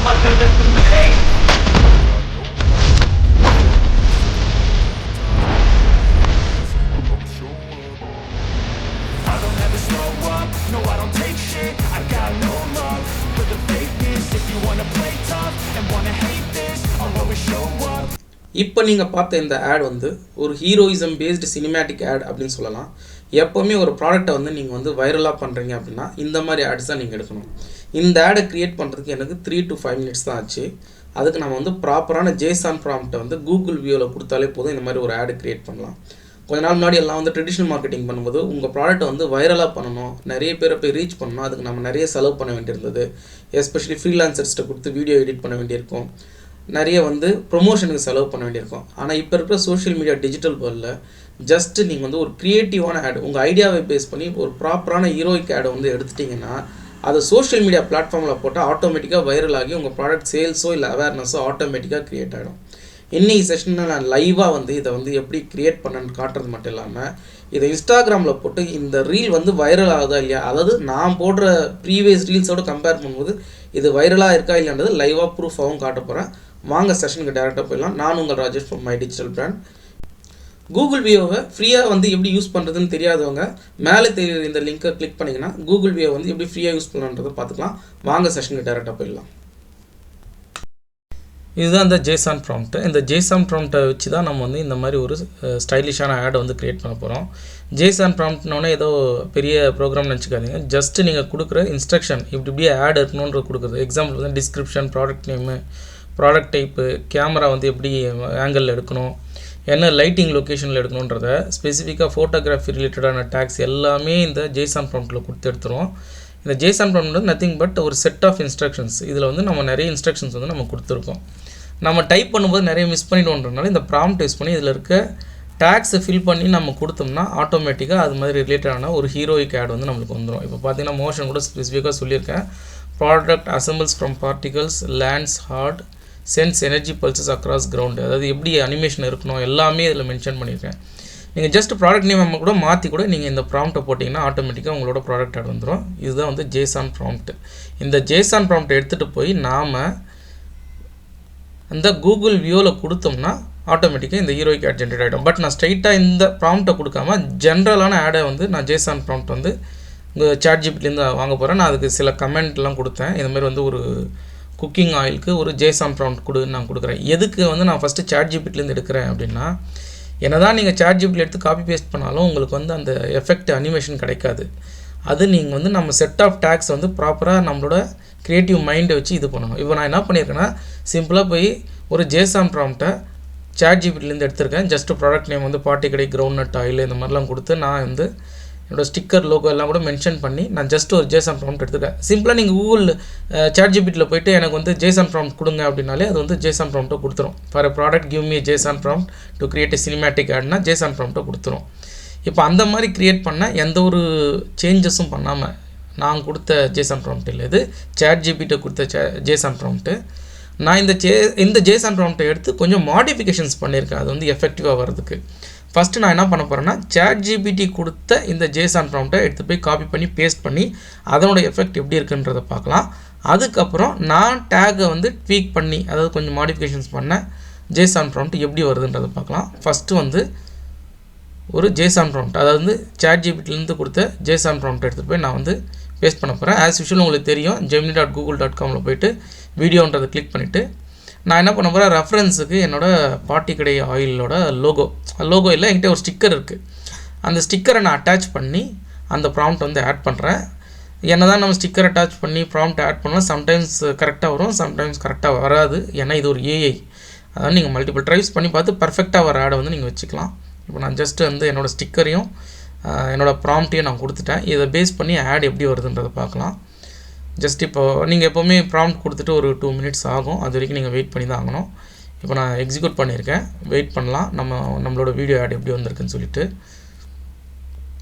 must listen to me. I don't ever slow up, no I don't take shit. I got no love for the fakeness. If you wanna play tough and wanna hate this, I'll always show up. இப்போ நீங்கள் பார்த்த இந்த add வந்து ஒரு heroism based cinematic add அப்படின்னு சொல்லலாம். எப்போவுமே ஒரு ப்ராடக்ட்டை வந்து நீங்கள் வந்து வைரலாக பண்ணுறீங்க அப்படின்னா இந்த மாதிரி ஆட்ஸ் தான் நீங்கள் எடுக்கணும். இந்த ஆடை க்ரியேட் பண்ணுறதுக்கு எனக்கு 3 to 5 minutes தான் ஆச்சு. அதுக்கு நம்ம வந்து ப்ராப்பரான ஜேசான் ப்ராம்ப்டை வந்து கூகுள் வியூவில் கொடுத்தாலே போதும் இந்த மாதிரி ஒரு ஆடு க்ரியேட் பண்ணலாம். கொஞ்ச நாள் முன்னாடி எல்லாம் வந்து ட்ரெடிஷ்னல் மார்க்கெட்டிங் பண்ணும்போது உங்கள் ப்ராடக்ட்டை வந்து வைரலாக பண்ணணும், நிறைய பேரை போய் ரீச் பண்ணணும், அதுக்கு நம்ம நிறைய செலவு பண்ண வேண்டியிருந்தது. எஸ்பெஷலி ஃப்ரீலான்சர்ஸ்ட்டை கொடுத்து வீடியோ எடிட் பண்ண வேண்டியிருக்கும், நிறைய வந்து ப்ரொமோஷனுக்கு செலவு பண்ண வேண்டியிருக்கும். ஆனால் இப்போ இருக்கிற சோஷியல் மீடியா டிஜிட்டல் வேர்ல்டில் ஜஸ்ட்டு நீங்கள் வந்து ஒரு க்ரியேட்டிவான ஆட் உங்கள் ஐடியாவை பேஸ் பண்ணி ஒரு ப்ராப்பரான ஹீரோயிக் ஆடை வந்து எடுத்துட்டிங்கன்னா அதை சோஷியல் மீடியா பிளாட்ஃபார்மில் போட்டால் ஆட்டோமேட்டிக்காக வைரல் ஆகி உங்கள் ப்ராடக்ட் சேல்ஸோ இல்லை அவேர்னஸோ ஆட்டோமேட்டிக்காக க்ரியேட் ஆகிடும். இன்னைக்கு செஷனில் நான் லைவாக வந்து இதை வந்து எப்படி க்ரியேட் பண்ணணுன்னு காட்டுறது மட்டும் இல்லாமல் இதை இன்ஸ்டாகிராமில் போட்டு இந்த ரீல் வந்து வைரல் ஆகுதா இல்லையா, அதாவது நான் போடுற ப்ரீவியஸ் ரீல்ஸோடு கம்பேர் பண்ணும்போது இது வைரலாக இருக்கா இல்லைன்றது லைவாக ப்ரூஃபாகவும் காட்ட போகிறேன். வாங்க செஷனுக்கு டேரெக்டாக போயிடலாம். நான் உங்கள் Rajesh from my digital brand. Google வியோவை ஃப்ரீயாக வந்து எப்படி யூஸ் பண்ணுறதுன்னு தெரியாதவங்க மேலே தெரியுற இந்த லிங்க்கை கிளிக் பண்ணிங்கன்னா கூகுள் வியோ வந்து எப்படி ஃப்ரீயாக யூஸ் பண்ணணுன்றதை பார்த்துக்கலாம். வாங்க செஷனுக்கு டேரெக்டாக போயிடலாம். இதுதான் இந்த ஜேசான் ப்ராம்ப்ட். இந்த ஜேசான் ப்ராம்ப்டை வச்சு தான் நம்ம வந்து இந்த மாதிரி ஒரு ஸ்டைலிஷான ஆடை வந்து க்ரியேட் பண்ண போகிறோம். ஜேசான் ப்ராம்ப்ட்னோடனே ஏதோ பெரிய ப்ரோக்ராம் நினச்சிக்காதீங்க. ஜஸ்ட்டு நீங்கள் கொடுக்குற இன்ஸ்ட்ரக்ஷன் இப்படி ஆட் இருக்கணுன்ற கொடுக்குறது. எக்ஸாம்பிள் வந்து description, product name, product type, camera வந்து எப்படி ஆங்கிளில் எடுக்கணும், என்ன லைட்டிங் லொக்கேஷனில் எடுக்கணுன்றத ஸ்பெசிஃபிக்காக ஃபோட்டோகிராஃபி ரிலேட்டடான டேக்ஸ் எல்லாமே இந்த ஜேசான் ப்ராம்ப்ட்டில் கொடுத்து எடுத்துருவோம். இந்த ஜேசான் ப்ராம்ப்ட் வந்து நத்திங் பட் ஒரு செட் ஆஃப் இன்ஸ்ட்ரக்ஷன்ஸ். இதில் வந்து நம்ம நிறைய இன்ஸ்ட்ரக்ஷன்ஸ் வந்து நம்ம கொடுத்துருக்கோம். நம்ம டைப் பண்ணும்போது நிறைய மிஸ் பண்ணிவிடுவோன்றனால இந்த ப்ராம்ப்ட் யூஸ் பண்ணி இதில் இருக்க டேக்ஸை ஃபில் பண்ணி நம்ம கொடுத்தோம்னா ஆட்டோமேட்டிக்காக அது மாதிரி ரிலேட்டடான ஒரு ஹீரோயிக் ஆட் வந்து நம்மளுக்கு வந்துடும். இப்போ பார்த்தீங்கன்னா மோஷன் கூட ஸ்பெசிஃபிக்காக சொல்லியிருக்கேன். Product assembles from particles, lands hard, sense energy pulses across ground, அதாவது எப்படி அனிமேஷன் இருக்கணும் எல்லாமே இதில் மென்ஷன் பண்ணியிருக்கேன். நீங்கள் ஜஸ்ட் ப்ராடக்ட் நேம் கூட மாற்றி கூட நீங்கள் இந்த ப்ராம்ப்ட்டை போட்டிங்கன்னா ஆட்டோமேட்டிக்காக உங்களோட ப்ராடக்ட் ஆட் வந்துடும். இதுதான் வந்து ஜேசான் ப்ராம்ப்ட். இந்த ஜேசான் ப்ராம்ப்ட் எடுத்துகிட்டு போய் நாம் அந்த கூகுள் வியூவில் கொடுத்தோம்னா ஆட்டோமேட்டிக்காக இந்த ஹீரோயிக் ஆட் ஜென்ரேட் ஆகிடும். பட் நான் ஸ்ட்ரைட்டாக இந்த ப்ராம்ப்ட்டை கொடுக்காம ஜென்ரலான ஆடை வந்து நான் ஜேசான் ப்ராம்ப்ட் வந்து உங்கள் சாட்ஜிபிட்லேருந்து வாங்க போகிறேன். நான் அதுக்கு சில கமெண்ட்லாம் கொடுத்தேன். இதுமாதிரி வந்து ஒரு குக்கிங் ஆயிலுக்கு ஒரு ஜேசான் ப்ராம்ப்ட் கொடுன்னு நான் கொடுக்குறேன். எதுக்கு வந்து நான் ஃபஸ்ட்டு சாட்ஜிபிட்லேருந்து எடுக்கிறேன் அப்படின்னா, என்ன தான் நீங்கள் சாட்ஜிபிட்டில் எடுத்து காப்பி பேஸ்ட் பண்ணாலும் உங்களுக்கு வந்து அந்த எஃபெக்ட் அனிமேஷன் கிடைக்காது. அது நீங்கள் வந்து நம்ம செட் ஆஃப் டேக்ஸ் வந்து ப்ராப்பராக நம்மளோட க்ரியேட்டிவ் மைண்டை வச்சு இது பண்ணணும். இப்போ நான் என்ன பண்ணியிருக்கேன்னா சிம்பிளாக போய் ஒரு ஜேசான் ப்ராம்ப்ட்டை சாட்ஜிபிட்லேருந்து எடுத்திருக்கேன். ஜஸ்ட்டு ப்ராடக்ட் நேம் வந்து பாட்டி கடை, கிரவுண்ட் நட் ஆயில் இந்த மாதிரிலாம் கொடுத்து நான் வந்து என்னோடய ஸ்டிக்கர் லோகோ எல்லாம் கூட மென்ஷன் பண்ணி நான் ஜஸ்ட் ஒரு ஜேசான் ப்ராம்ப்ட் எடுத்துருக்கேன். சிம்பிளாக நீங்கள் கூகுள் சாட்ஜிபிட்டில் போய்ட்டு எனக்கு வந்து ஜேசான் ப்ராம்ப்ட் கொடுங்க அப்படின்னாலே அது வந்து ஜேசான் ப்ராம்ப்ட்டை கொடுத்துரும். For product give me JSON prompt to create a cinematic ஆட்னா ஜேசான் ப்ராம்ப்ட்டை கொடுத்துரும். இப்போ அந்த மாதிரி க்ரியேட் பண்ண எந்த ஒரு சேஞ்சஸும் பண்ணாமல் நான் கொடுத்த ஜேசான் ப்ராம்ப்ட் இல்லை, இது சாட்ஜிபிட்டை கொடுத்த ஜேசான் ப்ராம்ப்ட்டு. நான் இந்த ஜேசான் ப்ராம்ப்ட்டை எடுத்து கொஞ்சம் மாடிஃபிகேஷன்ஸ் பண்ணியிருக்கேன் அது வந்து எஃபெக்டிவாக வர்றதுக்கு. ஃபஸ்ட்டு நான் என்ன பண்ண போகிறேன்னா சாட்ஜிபிட்டி கொடுத்த இந்த ஜேசான் ப்ராம்ப்ட்டை எடுத்து போய் காப்பி பண்ணி பேஸ்ட் பண்ணி அதனோட எஃபெக்ட் எப்படி இருக்குன்றதை பார்க்கலாம். அதுக்கப்புறம் நான் டேகை வந்து ட்வீக் பண்ணி அதாவது கொஞ்சம் மாடிஃபிகேஷன்ஸ் பண்ண ஜேசான் ப்ராம்ப்ட் எப்படி வருதுன்றதை பார்க்கலாம். ஃபஸ்ட்டு வந்து ஒரு ஜேசான் ப்ராம்ப்ட் அதாவது வந்து சாட்ஜிபிட்டிலேருந்து கொடுத்த ஜேசான் ப்ராம்ப்ட் எடுத்துகிட்டு போய் நான் வந்து பேஸ்ட் பண்ண போகிறேன். ஆஸ் யூஷுவல் உங்களுக்கு தெரியும், gemini.google.comல போய்ட்டு வீடியோன்றதை கிளிக் பண்ணிவிட்டு நான் என்ன பண்ண போகிறேன், ரெஃபரன்ஸுக்கு என்னோடய பாட்டி கடை ஆயிலோட லோகோ இல்லை, என்கிட்ட ஒரு ஸ்டிக்கர் இருக்குது. அந்த ஸ்டிக்கரை நான் அட்டாச் பண்ணி அந்த ப்ராம்ப்ட் வந்து ஆட் பண்ணுறேன். என்ன தான் நம்ம ஸ்டிக்கர் அட்டாச் பண்ணி ப்ராம்ப்ட் ஆட் பண்ணலாம், சம்டைம்ஸ் கரெக்டாக வரும், சம்டைம்ஸ் கரெக்டாக வராது. ஏன்னா இது ஒரு ஏஐ, அதாவது நீங்கள் மல்டிபிள் ட்ரைவ்ஸ் பண்ணி பார்த்து பர்ஃபெக்டாக வர ஆடை வந்து நீங்கள் வச்சுக்கலாம். இப்போ நான் ஜஸ்ட்டு வந்து என்னோடய ஸ்டிக்கரையும் என்னோடய ப்ராம்ப்டையும் நான் கொடுத்துட்டேன். இதை பேஸ் பண்ணி ஆட் எப்படி வருதுன்றதை பார்க்கலாம். ஜஸ்ட் இப்போது நீங்கள் எப்போவுமே ப்ராம்ப்ட் கொடுத்துட்டு ஒரு 2 minutes ஆகும், அது வரைக்கும் நீங்கள் வெயிட் பண்ணி தான் ஆகணும். இப்போ நான் எக்ஸிக்யூட் பண்ணியிருக்கேன், வெயிட் பண்ணலாம் நம்மளோட வீடியோ ஆட் எப்படி வந்திருக்குன்னு சொல்லிட்டு.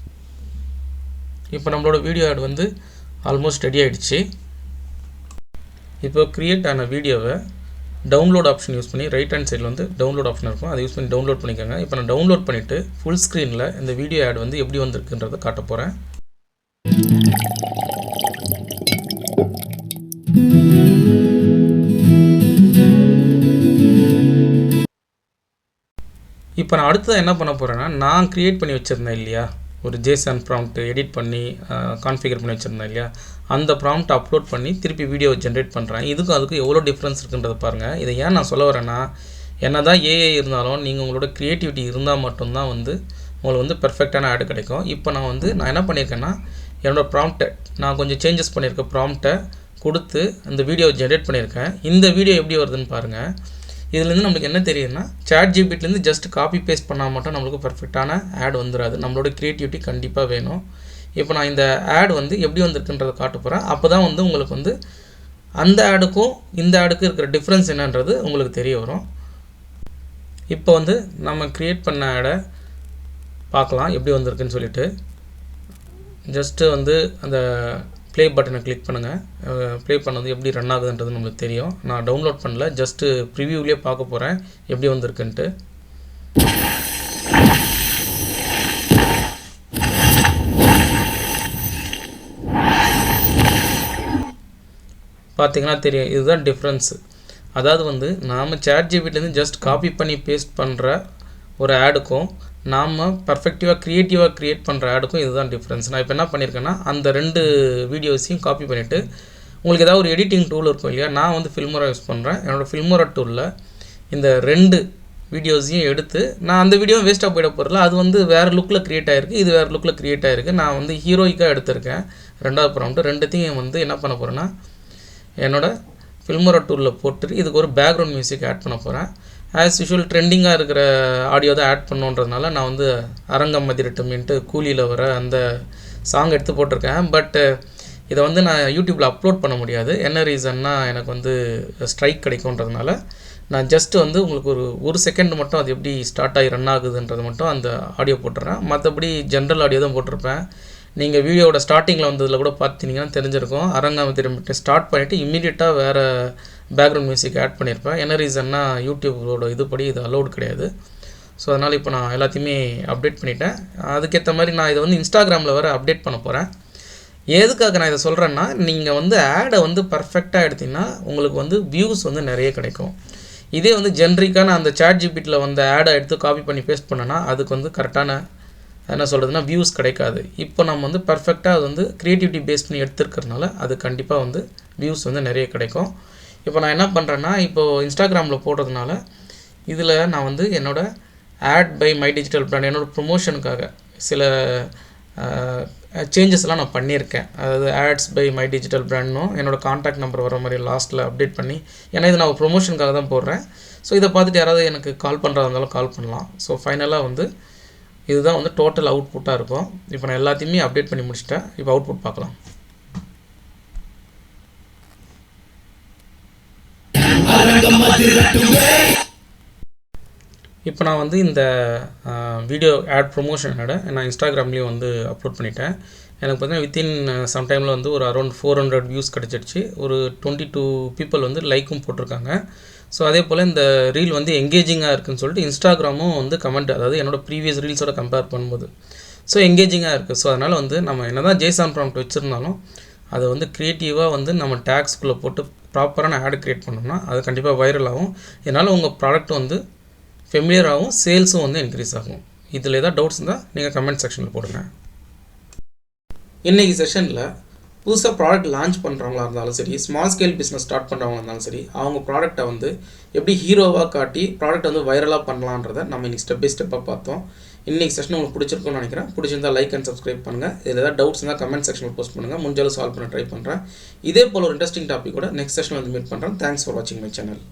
இப்போ நம்மளோட வீடியோ ஆட் வந்து ஆல்மோஸ்ட் ரெடி ஆகிடுச்சு. இப்போ க்ரியேட் ஆன வீடியோவை டவுன்லோட் ஆப்ஷன் யூஸ் பண்ணி ரைட் ஹேண்ட் சைடில் வந்து டவுன்லோட் ஆப்ஷன் இருக்கும், அதை யூஸ் பண்ணி டவுன்லோட் பண்ணிக்கோங்க. இப்போ நான் டவுன்லோட் பண்ணிவிட்டு ஃபுல் ஸ்க்ரீனில் இந்த வீடியோ ஆட் வந்து எப்படி வந்திருக்குன்றதை காட்ட போகிறேன். இப்போ நான் அடுத்தது என்ன பண்ண போகிறேன்னா, நான் க்ரியேட் பண்ணி வச்சுருந்தேன் இல்லையா, ஒரு JSON ப்ராம்ப்ட் எடிட் பண்ணி கான்ஃபிகர் பண்ணி வச்சுருந்தேன் இல்லையா, அந்த ப்ராம்ப்ட் அப்லோட் பண்ணி திருப்பி வீடியோ ஜென்ரேட் பண்ணுறேன். இதுக்கும் அதுக்கும் எவ்வளோ டிஃப்ரென்ஸ் இருக்குன்றதை பாருங்கள். இதை ஏன் நான் சொல்ல வரேன்னா, என்ன தான் ஏஐ இருந்தாலும் நீங்கள் உங்களோட க்ரியேட்டிவிட்டி இருந்தால் மட்டும்தான் வந்து உங்களுக்கு வந்து பெர்ஃபெக்டான ஆட் கிடைக்கும். இப்போ நான் என்ன பண்ணியிருக்கேன்னா, என்னோடய ப்ராம்ப்டை நான் கொஞ்சம் சேஞ்சஸ் பண்ணியிருக்கேன். ப்ராம்ப்டை கொடுத்து அந்த வீடியோ ஜென்ரேட் பண்ணியிருக்கேன். இந்த வீடியோ எப்படி வருதுன்னு பாருங்கள். இதுலேருந்து நம்மளுக்கு என்ன தெரியுதுன்னா, ChatGPTலேருந்து ஜஸ்ட் காப்பி பேஸ்ட் பண்ணால் மட்டும் நம்மளுக்கு பர்ஃபெக்டான ஆட் வந்துடாது. நம்மளோட க்ரியேட்டிவிட்டி கண்டிப்பாக வேணும். இப்போ நான் இந்த ஆட் வந்து எப்படி வந்திருக்குன்றதை காட்ட போகிறேன். அப்போ தான் வந்து உங்களுக்கு வந்து அந்த ஆடுக்கும் இந்த ஆடுக்கும் இருக்கிற டிஃப்ரென்ஸ் என்னன்றது உங்களுக்கு தெரிய வரும். இப்போ வந்து நம்ம க்ரியேட் பண்ண ஆடை பார்க்கலாம் எப்படி வந்திருக்குன்னு சொல்லிட்டு. ஜஸ்ட்டு வந்து அந்த ப்ளே பட்டனை கிளிக் பண்ணுங்கள். ப்ளே பண்ணது எப்படி ரன் ஆகுதுன்றது நம்மளுக்கு தெரியும். நான் டவுன்லோட் பண்ணல, ஜஸ்ட்டு ப்ரிவியூலேயே பார்க்க போகிறேன் எப்படி வந்திருக்குன்ட்டு. பார்த்தீங்கன்னா தெரியும், இதுதான் டிஃப்ரென்ஸு. அதாவது வந்து நாம் ChatGPTலேருந்து ஜஸ்ட் காப்பி பண்ணி பேஸ்ட் பண்ணுற ஒரு ஆடுக்கும் நாம் பர்ஃபெக்டிவாக க்ரியேட்டிவாக க்ரியேட் பண்ணுற ஆடுக்கும் இதுதான் டிஃப்ரென்ஸ். நான் இப்போ என்ன பண்ணியிருக்கேன்னா, அந்த 2 வீடியோஸையும் காப்பி பண்ணிவிட்டு, உங்களுக்கு ஏதாவது ஒரு எடிட்டிங் டூல் இருக்கும் இல்லையா, நான் வந்து ஃபில்மோரா யூஸ் பண்ணுறேன். என்னோடய ஃபில்மோரா டூலில் இந்த 2 வீடியோஸையும் எடுத்து, நான் அந்த வீடியோ வேஸ்ட்டாக போயிட போகிறல, அது வந்து வேறு லுக்கில் க்ரியேட் ஆகிருக்கு, இது வேறு லுக்கில் க்ரியேட் ஆகிருக்கு. நான் வந்து ஹீரோயிக்காக எடுத்திருக்கேன். 2வது ப்ராம்ப்ட் 2த்தையும் வந்து என்ன பண்ண போகிறேன்னா, என்னோடய ஃபில்மோரா டூலில் போட்டு இதுக்கு ஒரு பேக்ரவுண்ட் மியூசிக் ஆட் பண்ண போகிறேன். ஆஸ் யூஷுவல் ட்ரெண்டிங்காக இருக்கிற ஆடியோ தான் ஆட் பண்ணுன்றதுனால நான் வந்து அரங்கம் மதிரட்டும்ன்ட்டு கூலியில் வர அந்த சாங் எடுத்து போட்டிருக்கேன். பட் இதை வந்து நான் யூடியூப்பில் அப்லோட் பண்ண முடியாது. என்ன ரீசன்னா, எனக்கு வந்து ஸ்ட்ரைக் கிடைக்குன்றதுனால நான் ஜஸ்ட்டு வந்து உங்களுக்கு ஒரு செகண்ட் மட்டும் அது எப்படி ஸ்டார்ட் ஆகி ரன் ஆகுதுன்றது மட்டும் அந்த ஆடியோ போட்டுறேன். மற்றபடி ஜென்ரல் ஆடியோ தான் போட்டிருப்பேன். நீங்கள் வீடியோவோட ஸ்டார்டிங்கில் வந்ததில் கூட பார்த்தீங்கன்னா தெரிஞ்சிருக்கும். அரங்கம் மதிரட்டு ஸ்டார்ட் பண்ணிவிட்டு இம்மீடியட்டாக வேறு பேக்ரவுண்ட் மியூசிக் ஆட் பண்ணியிருப்பேன். என்ன ரீசன்னா, யூடியூபோட இதுபடி இது அலோடு கிடையாது. ஸோ அதனால் இப்போ நான் எல்லாத்தையுமே அப்டேட் பண்ணிட்டேன். அதுக்கேற்ற மாதிரி நான் இதை வந்து இன்ஸ்டாகிராமில் வேறு அப்டேட் பண்ண போகிறேன். எதுக்காக நான் இதை சொல்கிறேன்னா, நீங்கள் வந்து ஆடை வந்து பர்ஃபெக்டாக எடுத்திங்கன்னா உங்களுக்கு வந்து வியூஸ் வந்து நிறைய கிடைக்கும். இதே வந்து ஜென்ரிக்கான அந்த ChatGPTயில் வந்த ஆடை எடுத்து காப்பி பண்ணி பேஸ்ட் பண்ணனா அதுக்கு வந்து கரெக்டான என்ன சொல்கிறதுனா வியூஸ் கிடைக்காது. இப்போ நம்ம வந்து பர்ஃபெக்டாக அது வந்து க்ரியேட்டிவிட்டி பேஸ் பண்ணி எடுத்துருக்கிறதுனால அது கண்டிப்பாக வந்து வியூஸ் வந்து நிறைய கிடைக்கும். இப்போ நான் என்ன பண்ணுறேன்னா, இப்போது இன்ஸ்டாகிராமில் போடுறதுனால இதில் நான் வந்து என்னோடய ad by my digital brand என்னோடய ப்ரொமோஷனுக்காக சில சேஞ்சஸ்லாம் நான் பண்ணியிருக்கேன். அதாவது ஆட்ஸ் பை மை டிஜிட்டல் பிராண்ட்னும் என்னோடய கான்டாக்ட் நம்பர் வர மாதிரி லாஸ்ட்டில் அப்டேட் பண்ணி, ஏன்னா இது நான் ப்ரொமோஷனுக்காக தான் போடுறேன். ஸோ இதை பார்த்துட்டு யாராவது எனக்கு கால் பண்ணுறதா இருந்தாலும் கால் பண்ணலாம். ஸோ ஃபைனலாக வந்து இதுதான் வந்து டோட்டல் அவுட்புட்டாக இருக்கும். இப்போ நான் எல்லாத்தையுமே அப்டேட் பண்ணி முடிச்சிட்டேன். இப்போ அவுட்புட் பார்க்கலாம். இப்போ நான் வந்து இந்த வீடியோ ஆட் ப்ரொமோஷன் ஆடை நான் இன்ஸ்டாகிராம்லேயும் வந்து அப்லோட் பண்ணிட்டேன். எனக்கு பார்த்தீங்கன்னா வித்தின் சம் டைமில் வந்து ஒரு அரௌண்ட் 400 வியூஸ் கிடச்சிடுச்சு. ஒரு 22 பீப்புள் வந்து லைக்கும் போட்டிருக்காங்க. ஸோ அதே போல் இந்த ரீல் வந்து எங்கேஜிங்காக இருக்குதுன்னு சொல்லிட்டு இன்ஸ்டாகிராமும் வந்து கமெண்ட், அதாவது என்னோடய ப்ரீவியஸ் ரீல்ஸோட கம்பேர் பண்ணும்போது ஸோ எங்கேஜிங்காக இருக்குது. ஸோ அதனால் வந்து நம்ம என்ன தான் JSON ப்ராம்ப்ட் வச்சுருந்தாலும் அதை வந்து க்ரியேட்டிவாக வந்து நம்ம டேக்ஸ்குள்ளே போட்டு ப்ராப்பரான ஆட் க்ரியேட் பண்ணோம்னா அது கண்டிப்பாக வைரல் ஆகும். இதனால் உங்கள் ப்ராடக்ட் வந்து ஃபெமிலியர் ஆகும், சேல்ஸும் வந்து இன்க்ரீஸ் ஆகும். இதில் ஏதாவது டவுட்ஸ் இருந்தால் நீங்கள் கமெண்ட் செக்ஷனில் போடுங்க. இன்றைக்கி செஷனில் புதுசாக ப்ராடக்ட் லான்ச் பண்ணுறவங்களா இருந்தாலும் சரி, ஸ்மால் ஸ்கேல் பிஸ்னஸ் ஸ்டார்ட் பண்ணுறவங்களா இருந்தாலும் சரி, அவங்க ப்ராடக்ட்டை வந்து எப்படி ஹீரோவாக காட்டி ப்ராடக்ட் வந்து வைரலாக பண்ணலான்றதை நம்ம இன்றைக்கி ஸ்டெப் பை ஸ்டெப்பாக பார்த்தோம். இன்றைக்கி செஷன் உங்களுக்கு பிடிச்சிருக்கும்னு நினைக்கிறேன். பிடிச்சிருந்தா லைக் அண்ட் சப்ஸ்கிரைப் பண்ணுங்கள். இதில் ஏதாவது டவுட்ஸ் இருந்தால் கமெண்ட் செக்ஷனில் போஸ்ட் பண்ணுங்கள். முடிஞ்சாலும் சால்வ் பண்ண ட்ரை பண்ணுறேன். இதே போல் ஒரு இன்ட்ரெஸ்டிங் டாபிக் கூட நெக்ஸ்ட் செஷனில் வந்து மீட் பண்ணுறேன். தேங்க்ஸ் ஃபார் வாட்சிங் மை சேனல்.